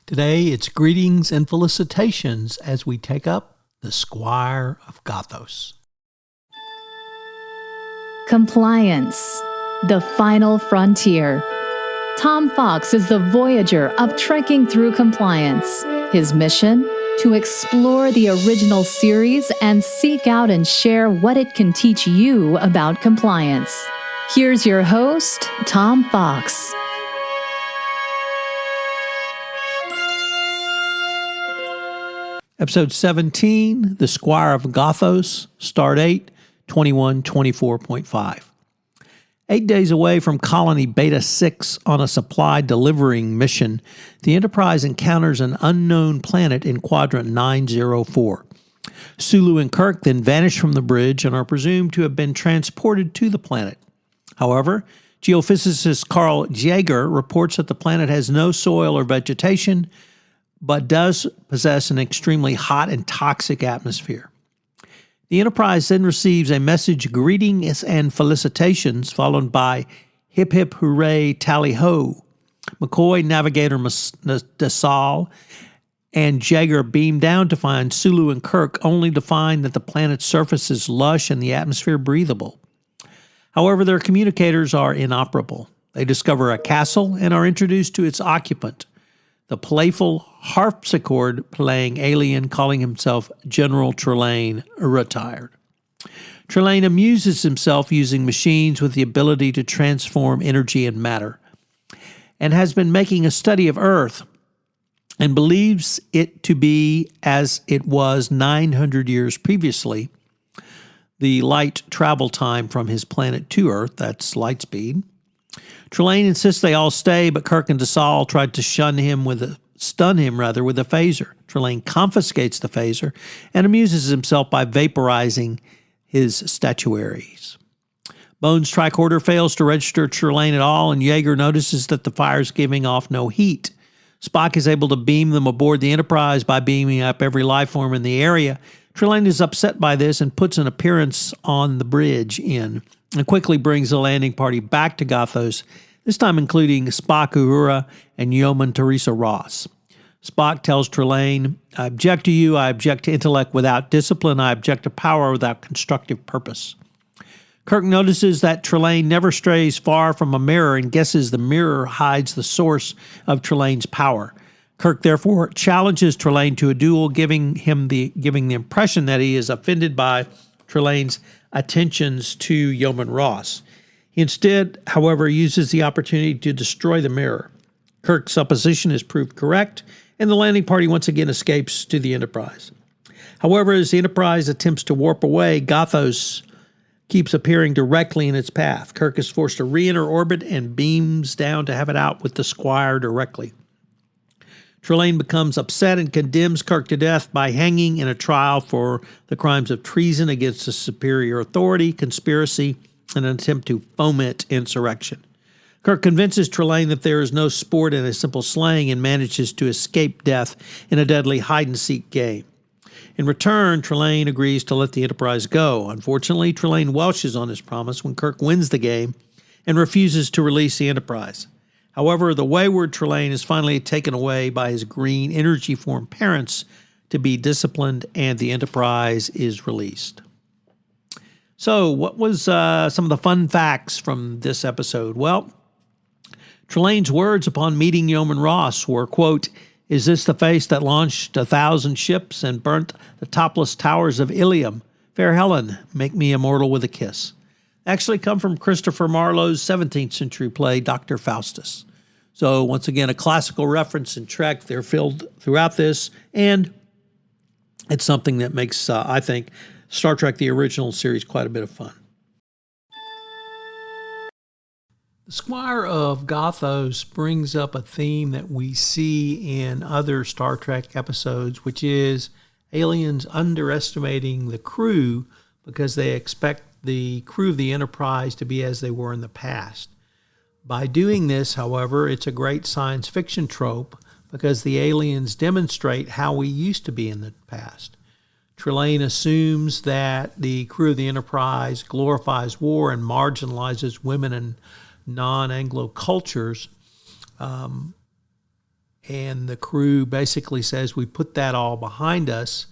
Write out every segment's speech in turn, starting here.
Today, it's greetings and felicitations as we take up the Squire of Gothos. Compliance, the final frontier. Tom Fox is the voyager of trekking through compliance. His mission? To explore the original series and seek out and share what it can teach you about compliance. Here's your host, Tom Fox. Episode 17, The Squire of Gothos, Stardate 2124.5. 8 days away from Colony Beta 6 on a supply delivering mission, the Enterprise encounters an unknown planet in Quadrant 904. Sulu and Kirk then vanish from the bridge and are presumed to have been transported to the planet. However, geophysicist Karl Jaeger reports that the planet has no soil or vegetation, but does possess an extremely hot and toxic atmosphere. The Enterprise then receives a message greetings and felicitations, followed by hip hip hooray Tallyho. McCoy, navigator DeSalle, and Jaeger beam down to find Sulu and Kirk, only to find that the planet's surface is lush and the atmosphere breathable. However, their communicators are inoperable. They discover a castle and are introduced to its occupant, the playful harpsichord-playing alien calling himself General Trelane, retired. Trelane amuses himself using machines with the ability to transform energy and matter, and has been making a study of Earth, and believes it to be as it was 900 years previously, the light travel time from his planet to Earth, that's light speed. Trelane insists they all stay, but Kirk and DeSalle tried to stun him with a phaser. Trelane confiscates the phaser and amuses himself by vaporizing his statuaries. Bones' tricorder fails to register Trelane at all, and Jaeger notices that the fire is giving off no heat. Spock is able to beam them aboard the Enterprise by beaming up every life form in the area. Trelane is upset by this and puts an appearance on the bridge and quickly brings the landing party back to Gothos, this time including Spock, Uhura, and Yeoman Teresa Ross. Spock tells Trelane, I object to you, I object to intellect without discipline, I object to power without constructive purpose. Kirk notices that Trelane never strays far from a mirror and guesses the mirror hides the source of Trelane's power. Kirk therefore challenges Trelane to a duel, giving the impression that he is offended by Trelane's attentions to Yeoman Ross. He instead, however, uses the opportunity to destroy the mirror. Kirk's supposition is proved correct, and the landing party once again escapes to the Enterprise. However, as the Enterprise attempts to warp away, Gothos keeps appearing directly in its path. Kirk is forced to re-enter orbit and beams down to have it out with the Squire directly. Trelane becomes upset and condemns Kirk to death by hanging in a trial for the crimes of treason against a superior authority, conspiracy, and an attempt to foment insurrection. Kirk convinces Trelane that there is no sport in a simple slaying and manages to escape death in a deadly hide-and-seek game. In return, Trelane agrees to let the Enterprise go. Unfortunately, Trelane welches on his promise when Kirk wins the game and refuses to release the Enterprise. However, the wayward Trelane is finally taken away by his green energy form parents to be disciplined, and the Enterprise is released. So, what was some of the fun facts from this episode? Well, Trelane's words upon meeting Yeoman Ross were, quote, "Is this the face that launched 1,000 ships and burnt the topless towers of Ilium? Fair Helen, make me immortal with a kiss." Actually come from Christopher Marlowe's 17th century play, Dr. Faustus. So once again, a classical reference in Trek. They're filled throughout this, and it's something that makes, I think, Star Trek, the original series, quite a bit of fun. The Squire of Gothos brings up a theme that we see in other Star Trek episodes, which is aliens underestimating the crew because they expect the crew of the Enterprise to be as they were in the past. By doing this, however, it's a great science fiction trope because the aliens demonstrate how we used to be in the past. Trelane assumes that the crew of the Enterprise glorifies war and marginalizes women and non-Anglo cultures, and the crew basically says we put that all behind us,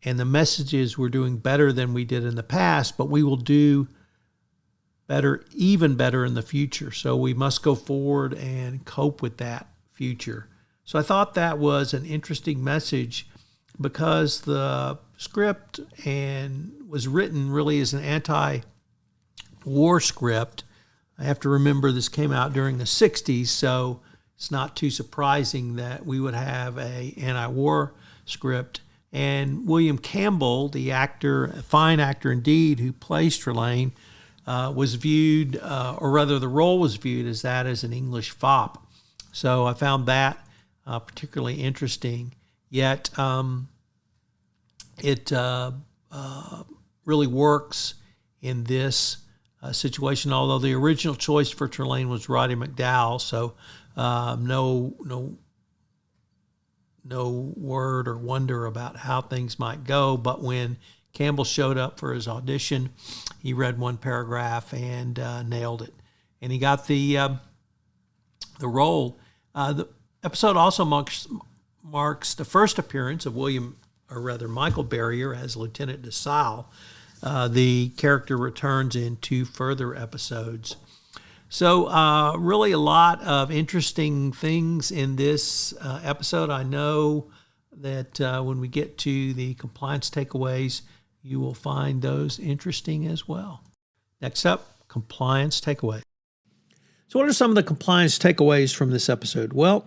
and the message is we're doing better than we did in the past, but we will do better, even better in the future. So we must go forward and cope with that future. So I thought that was an interesting message, because the script and was written really as an anti-war script. I have to remember this came out during the 60s, so it's not too surprising that we would have a anti-war script. And William Campbell, the actor, a fine actor indeed, who plays Trelane, was viewed, or rather the role was viewed as that as an English fop. So I found that particularly interesting. Yet it really works in this situation, although the original choice for Trelane was Roddy McDowall, so no word or wonder about how things might go. But when Campbell showed up for his audition, he read one paragraph and nailed it, and he got the role. The episode also marks the first appearance of Michael Barrier as Lieutenant DeSalle. The character returns in 2 further episodes. So really a lot of interesting things in this episode. I know that when we get to the compliance takeaways, you will find those interesting as well. Next up, compliance takeaways. So what are some of the compliance takeaways from this episode? Well,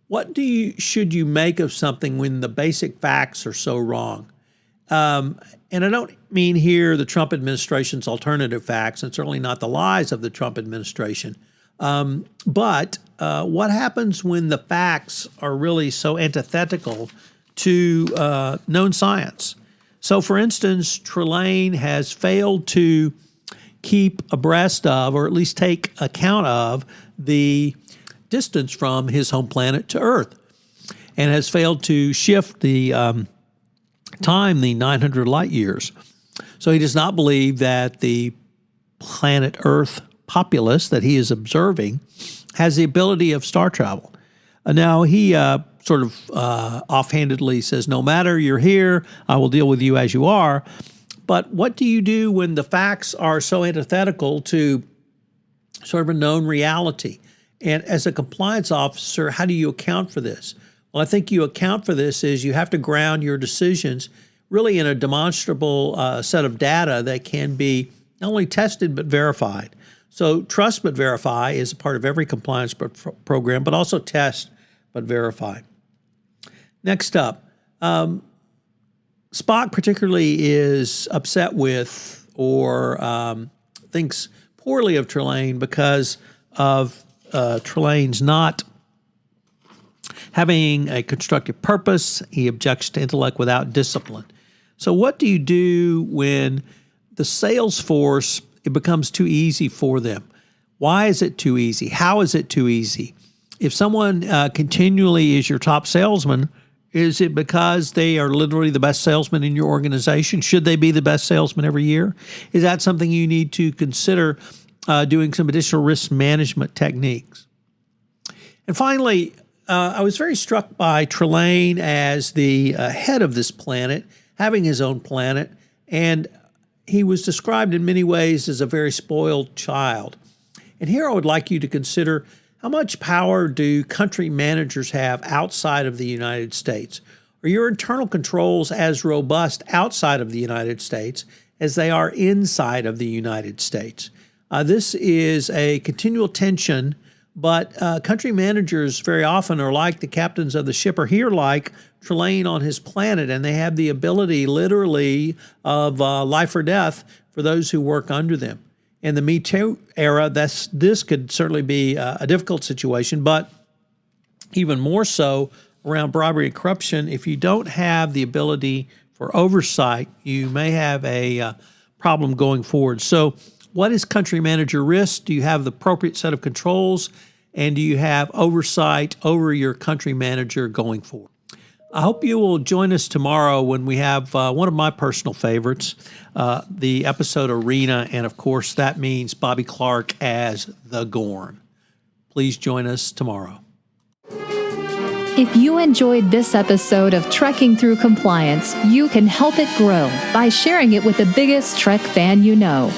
what should you make of something when the basic facts are so wrong? And I don't mean here the Trump administration's alternative facts, and certainly not the lies of the Trump administration. But what happens when the facts are really so antithetical to known science? So, for instance, Trelane has failed to keep abreast of, or at least take account of, the distance from his home planet to Earth, and has failed to shift the time, the 900 light years. So he does not believe that the planet Earth populace that he is observing has the ability of star travel. Now, he sort of offhandedly says, no matter, you're here, I will deal with you as you are. But what do you do when the facts are so antithetical to sort of a known reality? And as a compliance officer, how do you account for this? Well, I think you account for this is you have to ground your decisions really in a demonstrable set of data that can be not only tested but verified. So trust but verify is a part of every compliance program, but also test but verify. Next up, Spock particularly is upset with or thinks poorly of Trelane because of Trelane's not having a constructive purpose. He objects to intellect without discipline. So what do you do when the sales force, it becomes too easy for them? Why is it too easy? How is it too easy? If someone continually is your top salesman, is it because they are literally the best salesman in your organization? Should they be the best salesman every year? Is that something you need to consider doing some additional risk management techniques? And finally, I was very struck by Trelane as the head of this planet, having his own planet, and he was described in many ways as a very spoiled child. And here I would like you to consider, how much power do country managers have outside of the United States? Are your internal controls as robust outside of the United States as they are inside of the United States? This is a continual tension, but country managers very often are like the captains of the ship, or here like Trelane on his planet, and they have the ability literally of life or death for those who work under them. In the Me Too era, this could certainly be a difficult situation, but even more so around bribery and corruption. If you don't have the ability for oversight, you may have a problem going forward. So what is country manager risk? Do you have the appropriate set of controls? And do you have oversight over your country manager going forward? I hope you will join us tomorrow when we have one of my personal favorites, the episode Arena, and of course that means Bobby Clark as the Gorn. Please join us tomorrow. If you enjoyed this episode of Trekking Through Compliance, you can help it grow by sharing it with the biggest Trek fan you know.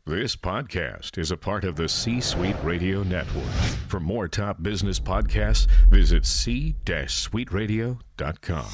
This podcast is a part of the C-Suite Radio Network. For more top business podcasts, visit c-suiteradio.com.